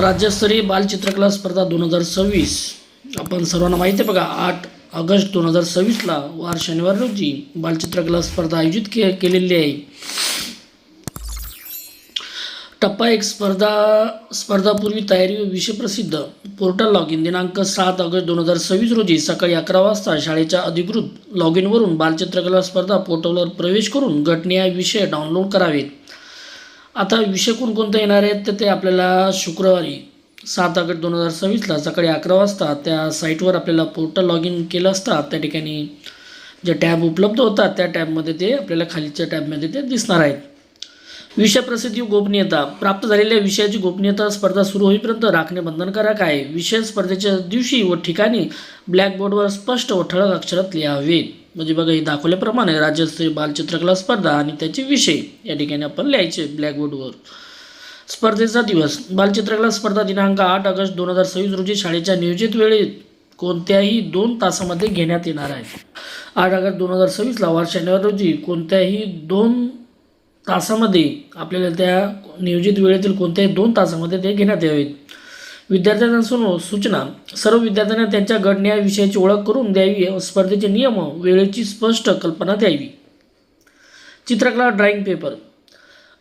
राज्यस्तरीय बालचित्रकला स्पर्धा 2026 आपण सर्वांना माहिती आहे बघा. 8 ऑगस्ट 2026ला वार शनिवार रोजी बालचित्रकला स्पर्धा आयोजित केलेली आहे. टप्पा 1 स्पर्धापूर्वी तयारी व विषय प्रसिद्ध. पोर्टल लॉग इन दिनांक 7 ऑगस्ट 2026 रोजी सकाळी 11 वाजता शाळेच्या अधिकृत लॉग इनवरून बालचित्रकला स्पर्धा पोर्टलवर प्रवेश करून गटनिहाय विषय डाउनलोड करावेत. आता विषय कोणकोणते येणार आहेत तर ते आपल्याला शुक्रवारी 7 ऑगस्ट 2026ला सकाळी 11 वाजता त्या साईटवर आपल्याला पोर्टल लॉग इन केलं असता त्या ठिकाणी जे टॅब उपलब्ध होतात त्या टॅबमध्ये ते आपल्याला खालीच्या टॅबमध्ये ते दिसणार आहेत. विषय प्रसिद्धी गोपनीयता. प्राप्त झालेल्या विषयाची गोपनीयता स्पर्धा सुरू होईपर्यंत राखणे बंधनकारक आहे. विषय स्पर्धेच्या दिवशी व ठिकाणी ब्लॅकबोर्डवर स्पष्ट व ठळक अक्षरात लिहावेत. म्हणजे बघा, हे दाखवल्याप्रमाणे राज्यस्तरीय बालचित्रकला स्पर्धा आणि त्याचे विषय या ठिकाणी आपण लिहायचे ब्लॅकबोर्डवर. स्पर्धेचा दिवस. बालचित्रकला स्पर्धा दिनांक 8 ऑगस्ट 2026 रोजी शाळेच्या नियोजित वेळेत कोणत्याही 2 तासामध्ये घेण्यात येणार आहे. 8 ऑगस्ट 2026ला वार शनिवार रोजी कोणत्याही 2 तासामध्ये आपल्याला त्या नियोजित वेळेतील कोणत्याही 2 तासामध्ये ते घेण्यात यावेत. विद्यार्थ्यांना सूचना. सर्व विद्यार्थ्यांना त्यांच्या गटनिहाय विषयाची ओळख करून द्यावी व स्पर्धेचे नियम वेळेची स्पष्ट कल्पना द्यावी. चित्रकला ड्रॉइंग पेपर.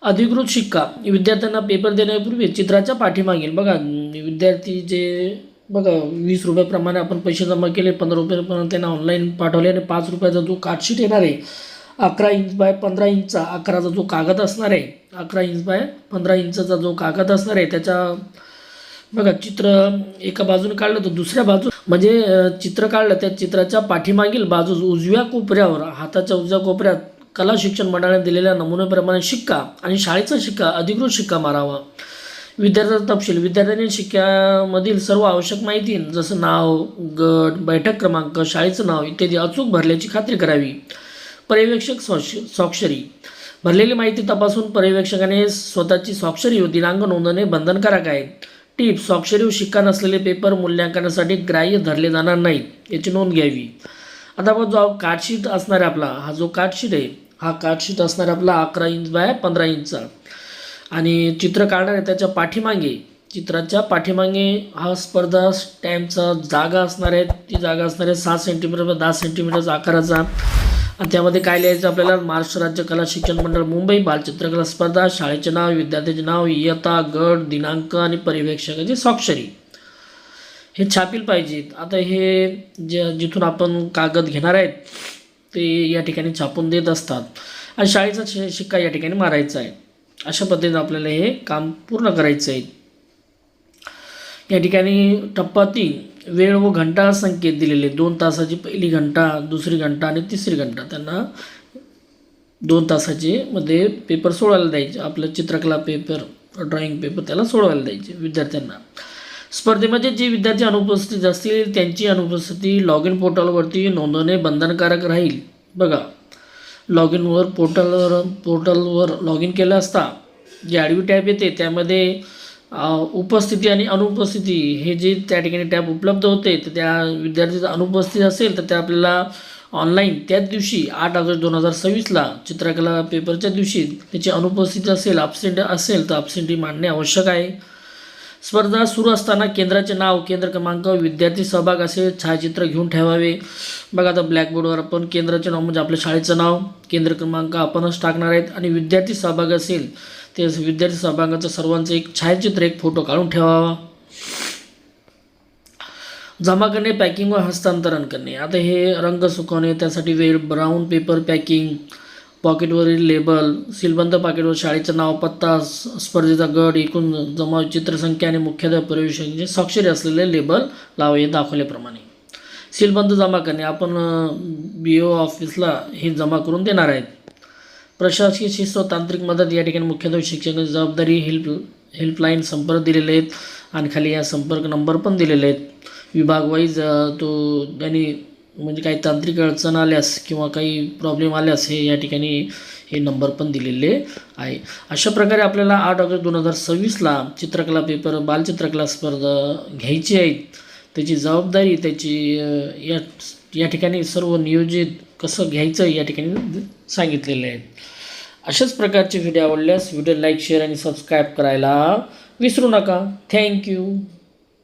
अधिकृत शिक्का. विद्यार्थ्यांना पेपर देण्यापूर्वी चित्राच्या पाठीमागील बघा, विद्यार्थी जे बघा 20 रुपयाप्रमाणे आपण पैसे जमा केले, 15 रुपयाप्रमाणे त्यांना ऑनलाईन पाठवले आणि 5 रुपयाचा जो कार्डशीट येणार आहे 11 इंच बाय 15 इंचचा आकाराचा जो कागद असणार आहे, 11 इंच बाय 15 इंचचा जो कागद असणार आहे त्याच्या बघा चित्र एका बाजूने काढलं तर दुसऱ्या बाजू म्हणजे चित्र काढलं त्या चित्राच्या पाठीमागील बाजूस उजव्या कोपऱ्यावर हाताच्या उजव्या कोपऱ्यात कला शिक्षण मंडळाने दिलेल्या नमुन्याप्रमाणे शिक्का आणि शाळेचा शिक्का अधिकृत शिक्का मारावा. विद्यार्थ्यांचा तपशील. विद्यार्थ्यांनी शिक्क्यामधील सर्व आवश्यक माहिती जसं नाव, गट, बैठक क्रमांक, शाळेचं नाव इत्यादी अचूक भरल्याची खात्री करावी. पर्यवेक्षक स्वाक्षरी. भरलेली माहिती तपासून पर्यवेक्षकाने स्वतःची स्वाक्षरी व दिनांक नोंदवणे बंधनकारक आहे. टिप. स्वाक्षरी व शिक्का नसलेले पेपर मूल्यांकनासाठी ग्राह्य धरले जाणार नाहीत याची नोंद घ्यावी. आता आपण जो कार्डशीट असणार आहे आपला, हा जो कार्डशीट आहे हा कार्डशीट असणार आपला 11 इंच बाय 15 इंचचा आणि चित्र काढणार आहे त्याच्या पाठीमागे चित्राच्या पाठीमागे हा स्पर्धा स्टॅम्पचा जागा असणार आहे. ती जागा असणार आहे 7 सेंटीमीटर बाय 10 सेंटीमीटरचा आकाराचा आणि त्यामध्ये काय लिहायचं आपल्याला, महाराष्ट्र राज्य कला शिक्षण मंडळ मुंबई बालचित्रकला स्पर्धा, शाळेचे नाव, विद्यार्थ्याचे नाव, इयत्ता, गट, दिनांक आणि पर्यवेक्षकाची स्वाक्षरी हे छापील पाहिजेत. आता हे जिथून आपण कागद घेणार आहेत ते या ठिकाणी छापून देत असतात आणि शाळेचा शिक्का या ठिकाणी मारायचा आहे. अशा पद्धतीने आपल्याला हे काम पूर्ण करायचं आहे. या ठिकाणी टप्पा 3 वेळ व घंटा संकेत दिलेले. 2 तासाची पहिली घंटा, दुसरी घंटा आणि तिसरी घंटा. त्यांना 2 तासाचे मध्ये पेपर सोडवायला द्यायचे. आपलं चित्रकला पेपर, ड्रॉइंग पेपर त्याला सोडवायला द्यायचे विद्यार्थ्यांना. स्पर्धेमध्ये जे विद्यार्थी अनुपस्थित असतील त्यांची अनुपस्थिती लॉग इन पोर्टलवरती नोंदवणे बंधनकारक राहील. बघा, लॉग इनवर पोर्टलवर लॉग इन केलं असता जे आडवी टॅब येते त्यामध्ये उपस्थिती आणि अनुपस्थिती हे जे त्या ठिकाणी टॅब उपलब्ध होते तर त्या विद्यार्थीचा अनुपस्थित असेल तर त्या आपल्याला ऑनलाईन त्याच दिवशी 8 ऑगस्ट 2026ला चित्रकला पेपरच्या दिवशी त्याची अनुपस्थिती असेल, ॲब्सेंट असेल तर ॲब्सेंटी मांडणे आवश्यक आहे. स्पर्धा सुरू असताना केंद्राचे नाव, केंद्र क्रमांक, विद्यार्थी सहभाग असे छायाचित्र घेऊन ठेवावे. बघा, आता ब्लॅकबोर्डवर आपण केंद्राचे नाव म्हणजे आपल्या शाळेचं नाव, केंद्र क्रमांक आपणच टाकणार आहेत आणि विद्यार्थी सहभाग असेल ते विद्यार्थी सहभागाचं सर्वांचं एक छायाचित्र, एक फोटो काढून ठेवावा. जमा करणे, पॅकिंग व हस्तांतरण करणे. आता हे रंग सुकवणे त्यासाठी वेळ, ब्राऊन पेपर पॅकिंग, पॉकेटवरील लेबल, सीलबंद पाकिटवर शाळेचं नाव, पत्ता, स्पर्धेचा गट, एकूण जमा चित्रसंख्या आणि मुख्याध्यापक पर्यवेक्षकांचे स्वाक्षरी असलेले लेबल लावावे दाखवल्याप्रमाणे. सीलबंद जमा करणे. आपण BO ऑफिसला हे जमा करून देणार आहेत. प्रशासकीय शिस्त व तांत्रिक मदत. या ठिकाणी मुख्याध्यापक शिक्षकांची जबाबदारी, हेल्पलाईन संपर्क दिलेले आहेत आणि खाली या संपर्क नंबर पण दिलेले आहेत. विभाग वाईज तो त्यांनी म्हणजे काही तांत्रिक अडचण आल्यास किंवा काही प्रॉब्लेम आल्यास हे या ठिकाणी हे नंबर पण दिलेले आहे. अशा प्रकारे आपल्याला 8 ऑगस्ट 2026ला चित्रकला पेपर बालचित्रकला स्पर्धा घ्यायची आहे. त्याची जबाबदारी त्याची या ठिकाणी सर्व नियोजित कसं घ्यायचं या ठिकाणी सांगितलेलं आहे. अशाच प्रकारचे व्हिडिओ आवडल्यास व्हिडिओ लाईक शेअर आणि सबस्क्राईब करायला विसरू नका. थँक्यू.